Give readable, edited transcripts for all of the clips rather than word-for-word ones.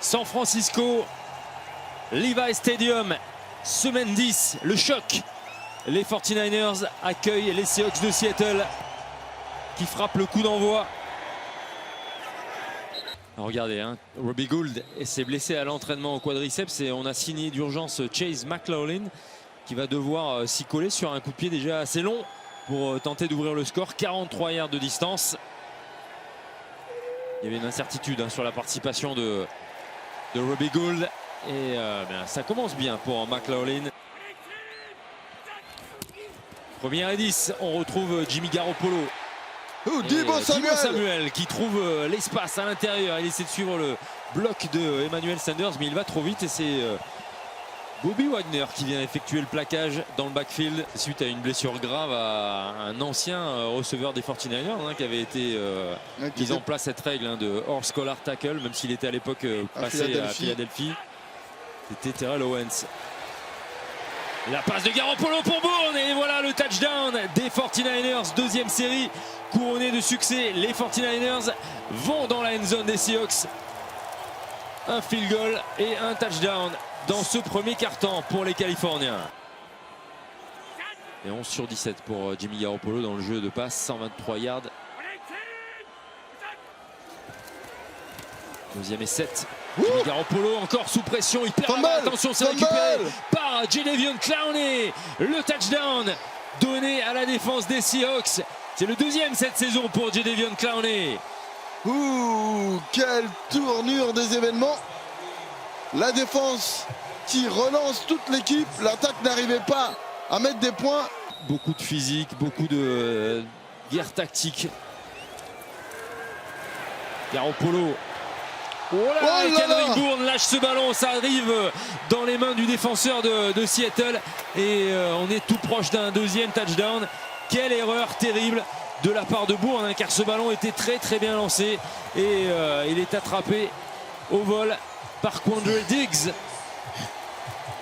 San Francisco, Levi Stadium, semaine 10, le choc. Les 49ers accueillent les Seahawks de Seattle qui frappent le coup d'envoi. Regardez, hein, Robbie Gould s'est blessé à l'entraînement au quadriceps et on a signé d'urgence Chase McLaughlin qui va devoir s'y coller sur un coup de pied déjà assez long pour tenter d'ouvrir le score. 43 yards de distance. Il y avait une incertitude sur la participation de Robbie Gould et ça commence bien pour McLaughlin. Première et 10, on retrouve Jimmy Garoppolo. Dibo Samuel qui trouve l'espace à l'intérieur. Il essaie de suivre le bloc de Emmanuel Sanders, mais il va trop vite et c'est Bobby Wagner qui vient effectuer le plaquage dans le backfield suite à une blessure grave à un ancien receveur des 49ers qui avait été mis en place cette règle de hors collar tackle, même s'il était à l'époque passé à Philadelphie. C'était Terrell Owens. La passe de Garoppolo pour Bourne et voilà le touchdown des 49ers. Deuxième série couronnée de succès. Les 49ers vont dans la end zone des Seahawks. Un field goal et un touchdown dans ce premier quart-temps pour les Californiens. Et 11 sur 17 pour Jimmy Garoppolo dans le jeu de passe, 123 yards. Deuxième et 7. Jimmy Garoppolo encore sous pression, il perd la balle. Attention, c'est récupéré par Jadeveon Clowney. Le touchdown donné à la défense des Seahawks. C'est le deuxième cette saison pour Jadeveon Clowney. Quelle tournure des événements. La défense qui relance toute l'équipe. L'attaque n'arrivait pas à mettre des points. Beaucoup de physique, beaucoup de guerre tactique. Garoppolo. Oh là, Kendrick Bourne lâche ce ballon, ça arrive dans les mains du défenseur de Seattle et on est tout proche d'un deuxième touchdown. Quelle erreur terrible de la part de Bourne car ce ballon était très bien lancé et il est attrapé au vol par Quandre Diggs.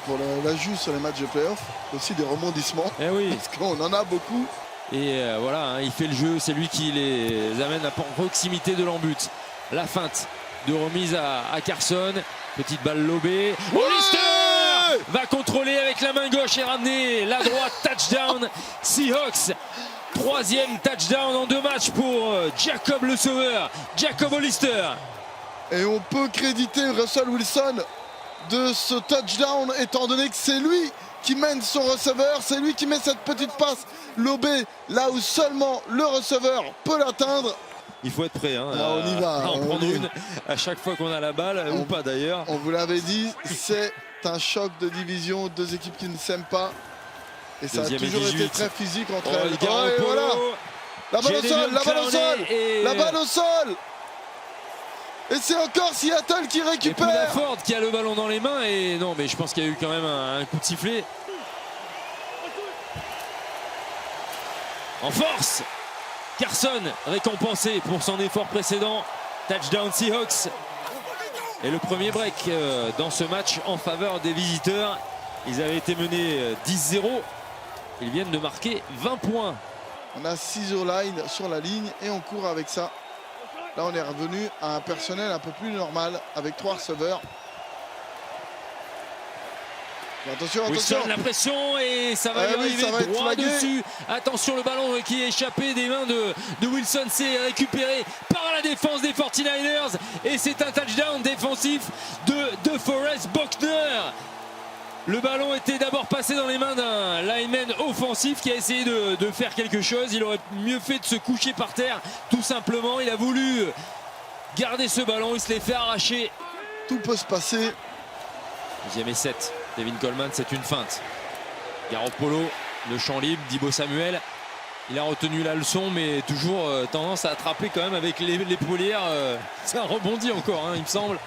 Pour l'ajout sur les matchs de playoff, aussi des rebondissements, parce qu'on en a beaucoup. Et voilà, il fait le jeu, c'est lui qui les amène à proximité de l'embut. La feinte de remise à Carson, petite balle lobée. Hollister va contrôler avec la main gauche et ramener la droite. Touchdown Seahawks. Troisième touchdown en 2 matchs pour Jacob le Sauveur, Jacob Hollister. Et on peut créditer Russell Wilson de ce touchdown étant donné que c'est lui qui mène son receveur, c'est lui qui met cette petite passe lobée là où seulement le receveur peut l'atteindre. Il faut être prêt on y va, à en prendre une à chaque fois qu'on a la balle, ou pas d'ailleurs. On vous l'avait dit, c'est un choc de division, 2 équipes qui ne s'aiment pas. Et ça a toujours été très physique entre elles. Et voilà. La balle au sol, la balle au sol, la balle au sol. Et c'est encore Seattle qui récupère. Et Ford qui a le ballon dans les mains et non, mais je pense qu'il y a eu quand même un coup de sifflet. En force. Carson récompensé pour son effort précédent. Touchdown Seahawks. Et le premier break dans ce match en faveur des visiteurs. Ils avaient été menés 10-0. Ils viennent de marquer 20 points. On a 6 O-line sur la ligne et on court avec ça. Là on est revenu à un personnel un peu plus normal avec 3 receveurs. Attention, Wilson, la pression et ça va lui arriver droit dessus. Attention, le ballon qui est échappé des mains de Wilson, c'est récupéré par la défense des 49ers et c'est un touchdown défensif de Forrest Buckner. Le ballon était d'abord passé dans les mains d'un lineman offensif qui a essayé de faire quelque chose. Il aurait mieux fait de se coucher par terre, tout simplement. Il a voulu garder ce ballon, il se l'est fait arracher. Tout peut se passer. Deuxième et 7. Devin Coleman, c'est une feinte. Garoppolo, le champ libre, Dibo Samuel. Il a retenu la leçon, mais toujours tendance à attraper quand même avec l'épaulière. Ça rebondit encore, il me semble.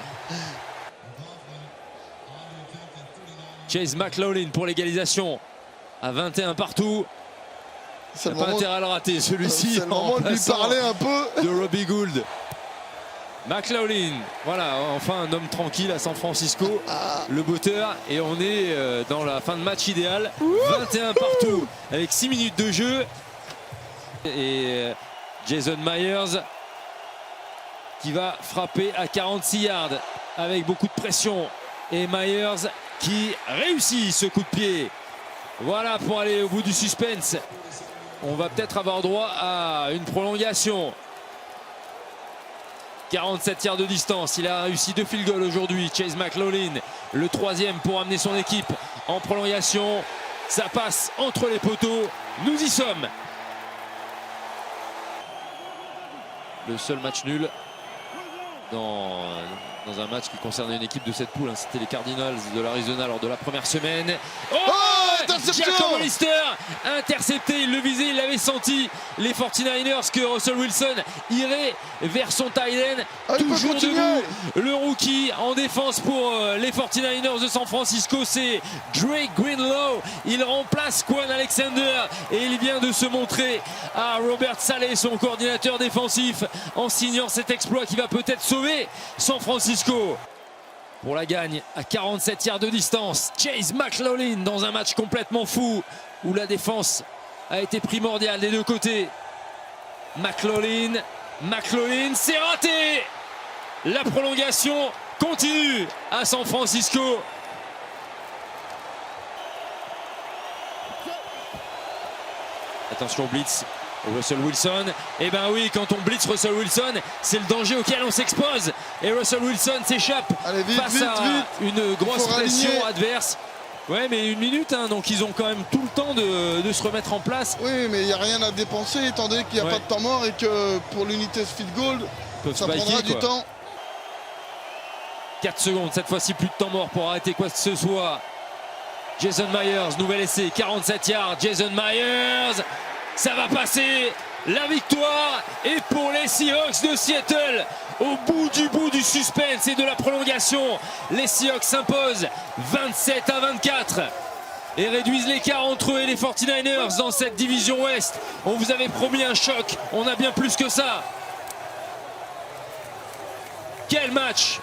Chase McLaughlin pour l'égalisation. À 21 partout. Il n'a pas intérêt à le rater, celui-ci. C'est le moment de lui parler un peu. De Robbie Gould. McLaughlin, voilà, enfin un homme tranquille à San Francisco, le botteur, et on est dans la fin de match idéale, 21 partout, avec 6 minutes de jeu, et Jason Myers qui va frapper à 46 yards. avec beaucoup de pression. Et Myers qui réussit ce coup de pied. Voilà pour aller au bout du suspense. On va peut-être avoir droit à une prolongation. 47 yards de distance. Il a réussi 2 field goals aujourd'hui. Chase McLaughlin, le 3e pour amener son équipe en prolongation. Ça passe entre les poteaux. Nous y sommes. Le seul match nul dans un match qui concernait une équipe de cette poule, c'était les Cardinals de l'Arizona lors de la première semaine. Jacob Hollister intercepté, il le visait, il l'avait senti. Les 49ers que Russell Wilson irait vers son tight end. Toujours debout, le rookie en défense pour les 49ers de San Francisco, c'est Drake Greenlaw. Il remplace Quan Alexander et il vient de se montrer à Robert Saleh, son coordinateur défensif, en signant cet exploit qui va peut-être sauver San Francisco. Pour la gagne à 47 yards de distance, Chase McLaughlin dans un match complètement fou où la défense a été primordiale des deux côtés. McLaughlin, c'est raté. La prolongation continue à San Francisco. Attention blitz. Russell Wilson, et ben oui, quand on blitz Russell Wilson, c'est le danger auquel on s'expose. Et Russell Wilson s'échappe face à une grosse pression adverse. Ouais, mais 1 minute, hein, donc ils ont quand même tout le temps de se remettre en place. Oui, mais il n'y a rien à dépenser, étant donné qu'il n'y a pas de temps mort et que pour l'unité de field goal, ça prendra du temps. 4 secondes, cette fois-ci plus de temps mort pour arrêter quoi que ce soit. Jason Myers, nouvel essai, 47 yards, Jason Myers. Ça va passer, la victoire est pour les Seahawks de Seattle. Au bout du suspense et de la prolongation, les Seahawks s'imposent 27-24 et réduisent l'écart entre eux et les 49ers dans cette division Ouest. On vous avait promis un choc, on a bien plus que ça. Quel match!